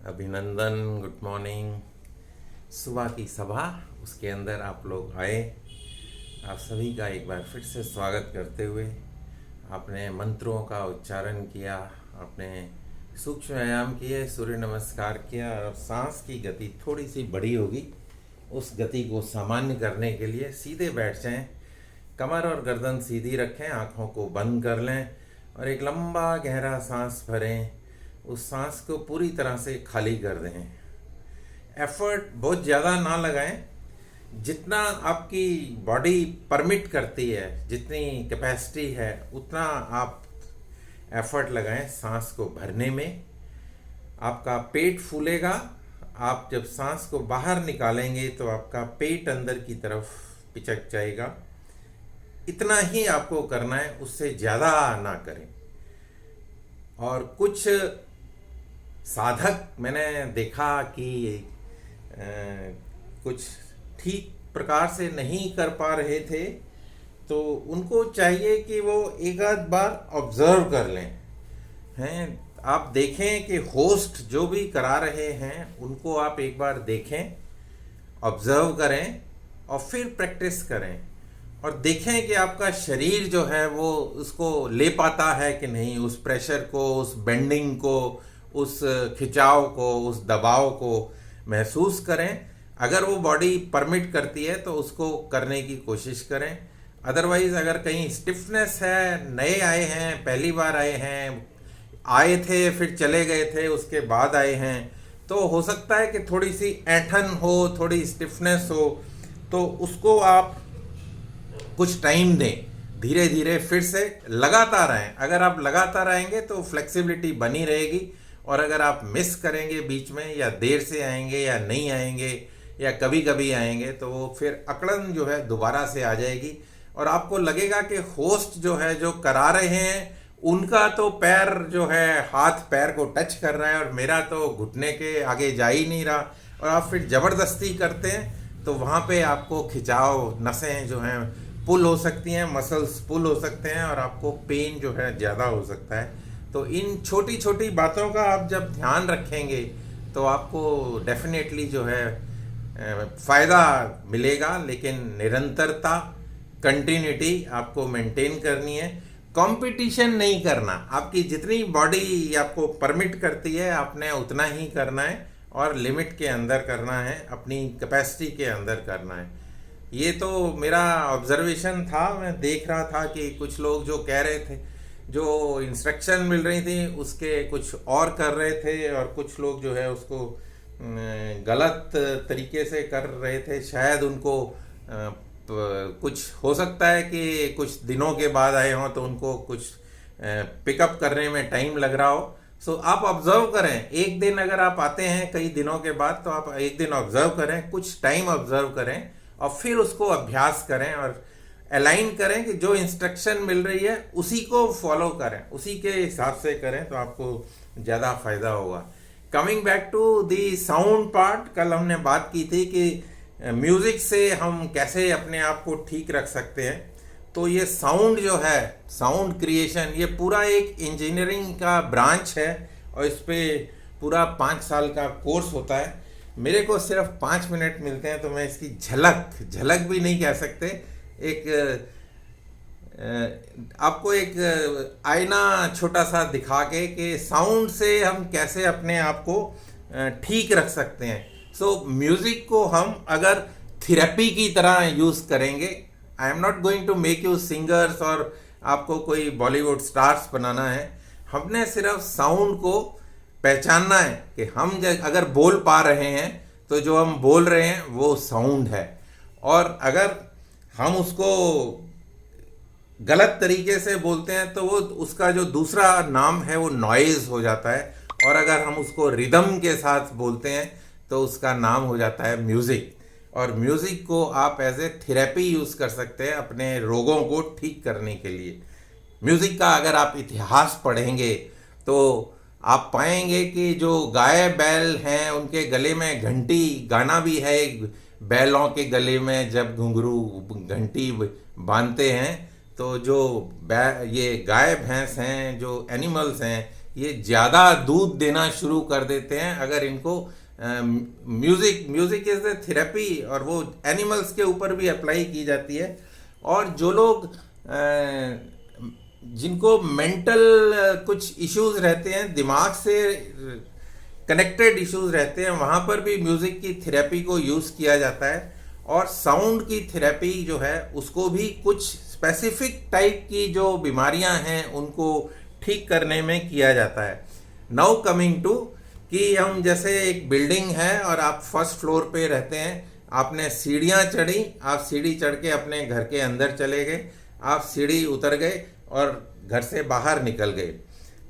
अभिनंदन, good morning. सुबह की सभा, उसके अंदर आप लोग आए। आप सभी का एक बार फिर से स्वागत करते हुए आपने मंत्रों का उच्चारण किया, आपने सूक्ष्म व्यायाम किए, सूर्य नमस्कार किया और सांस की गति थोड़ी सी बढ़ी होगी। उस गति को सामान्य करने के लिए सीधे बैठ जाएं, कमर और गर्दन सीधी रखें, आँखों को बंद कर लें और एक लंबा गहरा सांस भरें। उस सांस को पूरी तरह से खाली कर दें। एफर्ट बहुत ज़्यादा ना लगाएं, जितना आपकी बॉडी परमिट करती है, जितनी कैपेसिटी है उतना आप एफर्ट लगाएं सांस को भरने में। आपका पेट फूलेगा। आप जब सांस को बाहर निकालेंगे तो आपका पेट अंदर की तरफ पिचक जाएगा। इतना ही आपको करना है, उससे ज़्यादा ना करें। और कुछ साधक मैंने देखा कि कुछ ठीक प्रकार से नहीं कर पा रहे थे, तो उनको चाहिए कि वो एक आध बार ऑब्जर्व कर लें। हैं, आप देखें कि होस्ट जो भी करा रहे हैं उनको आप एक बार देखें, ऑब्जर्व करें और फिर प्रैक्टिस करें और देखें कि आपका शरीर जो है वो उसको ले पाता है कि नहीं, उस प्रेशर को, उस बेंडिंग को, उस खिंचाव को, उस दबाव को महसूस करें। अगर वो बॉडी परमिट करती है तो उसको करने की कोशिश करें। अदरवाइज़ अगर कहीं स्टिफनेस है, नए आए हैं, पहली बार आए हैं, आए थे फिर चले गए थे, उसके बाद आए हैं, तो हो सकता है कि थोड़ी सी ऐंठन हो, थोड़ी स्टिफनेस हो, तो उसको आप कुछ टाइम दें। धीरे धीरे फिर से लगातार आएँ। अगर आप लगातार आएंगे तो फ्लेक्सिबिलिटी बनी रहेगी। और अगर आप मिस करेंगे बीच में, या देर से आएंगे या नहीं आएंगे या कभी कभी आएंगे, तो वो फिर अकड़न जो है दोबारा से आ जाएगी और आपको लगेगा कि होस्ट जो है, जो करा रहे हैं, उनका तो पैर जो है हाथ पैर को टच कर रहा है और मेरा तो घुटने के आगे जा ही नहीं रहा। और आप फिर ज़बरदस्ती करते हैं तो वहाँ पे आपको खिंचाव, नसें जो हैं पुल हो सकती हैं, मसल्स पुल हो सकते हैं और आपको पेन जो है ज़्यादा हो सकता है। तो इन छोटी छोटी बातों का आप जब ध्यान रखेंगे तो आपको डेफिनेटली जो है फ़ायदा मिलेगा। लेकिन निरंतरता, कंटिन्यूटी आपको मेंटेन करनी है। कंपटीशन नहीं करना। आपकी जितनी बॉडी आपको परमिट करती है आपने उतना ही करना है और लिमिट के अंदर करना है, अपनी कैपेसिटी के अंदर करना है। ये तो मेरा ऑब्जर्वेशन था। मैं देख रहा था कि कुछ लोग जो कह रहे थे, जो इंस्ट्रक्शन मिल रही थी उसके कुछ और कर रहे थे और कुछ लोग जो है उसको गलत तरीके से कर रहे थे। शायद उनको कुछ हो सकता है कि कुछ दिनों के बाद आए हों तो उनको कुछ पिकअप करने में टाइम लग रहा हो। सो आप ऑब्जर्व करें। एक दिन अगर आप आते हैं कई दिनों के बाद तो आप एक दिन ऑब्जर्व करें, कुछ टाइम ऑब्जर्व करें और फिर उसको अभ्यास करें और अलाइन करें कि जो इंस्ट्रक्शन मिल रही है उसी को फॉलो करें, उसी के हिसाब से करें तो आपको ज़्यादा फायदा होगा। Coming back to the sound part, कल हमने बात की थी कि म्यूज़िक से हम कैसे अपने आप को ठीक रख सकते हैं। तो ये साउंड जो है, साउंड क्रिएशन, ये पूरा एक इंजीनियरिंग का ब्रांच है और इस पर पूरा 5 साल का कोर्स होता है। मेरे को सिर्फ 5 मिनट मिलते हैं तो मैं इसकी झलक भी नहीं कह सकते, एक आपको एक आईना छोटा सा दिखा के कि साउंड से हम कैसे अपने आप को ठीक रख सकते हैं। सो म्यूज़िक को हम अगर थेरेपी की तरह यूज़ करेंगे, I am not going to make you singers और आपको कोई बॉलीवुड स्टार्स बनाना है। हमने सिर्फ साउंड को पहचानना है कि हम अगर बोल पा रहे हैं तो जो हम बोल रहे हैं वो साउंड है, और अगर हम उसको गलत तरीके से बोलते हैं तो वो उसका जो दूसरा नाम है वो नॉइज़ हो जाता है। और अगर हम उसको रिदम के साथ बोलते हैं तो उसका नाम हो जाता है म्यूज़िक। और म्यूज़िक को आप एज ए थेरेपी यूज़ कर सकते हैं अपने रोगों को ठीक करने के लिए। म्यूज़िक का अगर आप इतिहास पढ़ेंगे तो आप पाएंगे कि जो गाय बैल हैं उनके गले में घंटी, गाना भी है बैलों के गले में जब घुंघरू घंटी बांधते हैं, तो जो ये गाय भैंस हैं, जो एनिमल्स हैं, ये ज़्यादा दूध देना शुरू कर देते हैं अगर इनको म्यूज़िक इज़ द थेरेपी, और वो एनिमल्स के ऊपर भी अप्लाई की जाती है। और जो लोग जिनको मेंटल कुछ इश्यूज रहते हैं, दिमाग से कनेक्टेड इश्यूज रहते हैं, वहाँ पर भी म्यूज़िक की थेरेपी को यूज़ किया जाता है। और साउंड की थेरेपी जो है उसको भी कुछ स्पेसिफिक टाइप की जो बीमारियां हैं उनको ठीक करने में किया जाता है। नाउ कमिंग टू कि हम जैसे एक बिल्डिंग है और आप फर्स्ट फ्लोर पे रहते हैं, आपने सीढ़ियाँ चढ़ी, आप सीढ़ी चढ़ के अपने घर के अंदर चले गए, आप सीढ़ी उतर गए और घर से बाहर निकल गए।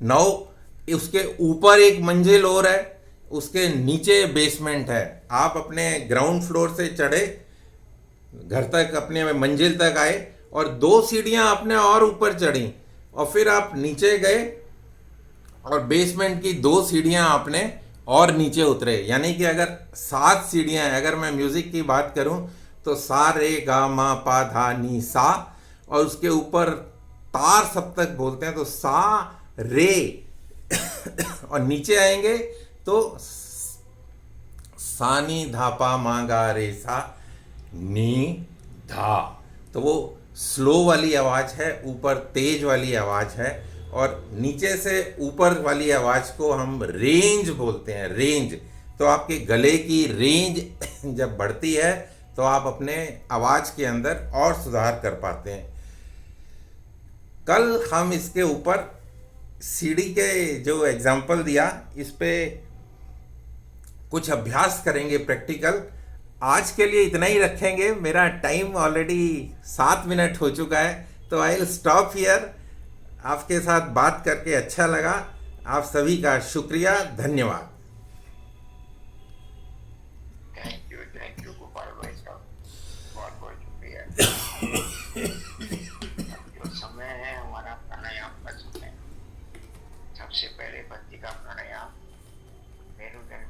नाउ उसके ऊपर एक मंजिल और है, उसके नीचे बेसमेंट है। आप अपने ग्राउंड फ्लोर से चढ़े, घर तक अपने मंजिल तक आए और 2 सीढ़ियां आपने और ऊपर चढ़ी, और फिर आप नीचे गए और बेसमेंट की 2 सीढ़ियां आपने और नीचे उतरे। यानी कि अगर 7 सीढ़ियां हैं, अगर मैं म्यूजिक की बात करूं तो सा रे गा मा पा धा नी सा, और उसके ऊपर तार सप्तक बोलते हैं तो सा रे और नीचे आएंगे तो सा नी धा पा मा गा रे सा नी धा। तो वो स्लो वाली आवाज़ है, ऊपर तेज वाली आवाज़ है, और नीचे से ऊपर वाली आवाज़ को हम रेंज बोलते हैं, रेंज। तो आपके गले की रेंज जब बढ़ती है तो आप अपने आवाज़ के अंदर और सुधार कर पाते हैं। कल हम इसके ऊपर सीढ़ी के जो एग्जाम्पल दिया, इस पे कुछ अभ्यास करेंगे प्रैक्टिकल। आज के लिए इतना ही रखेंगे, मेरा टाइम ऑलरेडी 7 मिनट हो चुका है, तो आई विल स्टॉप हियर। आपके साथ बात करके अच्छा लगा। आप सभी का शुक्रिया, धन्यवाद। थैंक यू गोपाल भाई साहब, बहुत बहुत शुक्रिया। जो समय है हमारा प्राणायाम का समय। सबसे पहले भक्ति का प्राणायाम, मेरुदंड